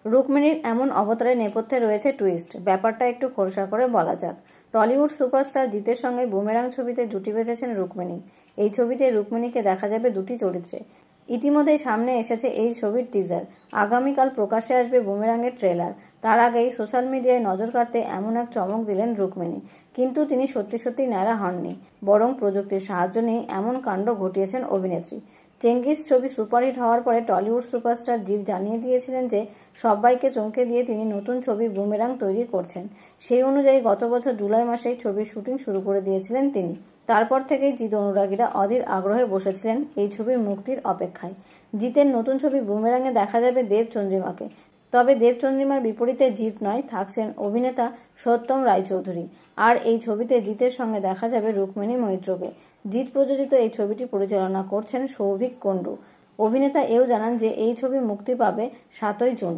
রুক্মিণীর এমন অবতারের নেপথ্যে রয়েছে টুইস্ট। ব্যাপারটা একটু খোলসা করে বলা যাক। টলিউড সুপারস্টার জিতের সঙ্গে বুমেরাং ছবিতে জুটি বেঁধেছেন রুক্মিণী। এই ছবিতে রুক্মিণীকে দেখা যাবে দুটি চরিত্রে। ইতিমধ্যেই সামনে এসেছে এই ছবির টিজার। আগামীকাল প্রকাশ্যে আসবে বুমেরাংয়ের ট্রেলার। তার আগেই সোশ্যাল মিডিয়ায় নজর কাড়তে এমন এক চমক দিলেন রুক্মিণী। কিন্তু তিনি সত্যি সত্যি ন্যাড়া হননি, বরং প্রযুক্তির সাহায্য নিয়ে এমন কাণ্ড ঘটিয়েছেন অভিনেত্রী। চেঙ্গিস ছবি সুপারহিট হওয়ার পরে টলিউড সুপারস্টার জিৎ জানিয়ে দিয়েছিলেন যে সবাইকে চমকে দিয়ে তিনি নতুন ছবি বুমেরাং তৈরি করছেন। সেই অনুযায়ী গত বছর জুলাই মাসেই ছবির শুটিং শুরু করে দিয়েছিলেন তিনি। তারপর থেকেই জিৎ অনুরাগীরা অধীর আগ্রহে বসেছিলেন এই ছবির মুক্তির অপেক্ষায়। জিতের নতুন ছবি বুমেরাংয়ে দেখা যাবে দেবচন্দ্রিমাকে। তবে দেবচন্দ্রিমার বিপরীতে জিৎ নয়, থাকছেন অভিনেতা সত্যম রায়চৌধুরী। আর এই ছবিতে জিতের সঙ্গে দেখা যাবে রুক্মিণী মৈত্রকে। জিৎ প্রযোজিত এই ছবিটি পরিচালনা করছেন সৌভিক কুণ্ডু। অভিনেতা এও জানান যে এই ছবি মুক্তি পাবে 7ই জুন।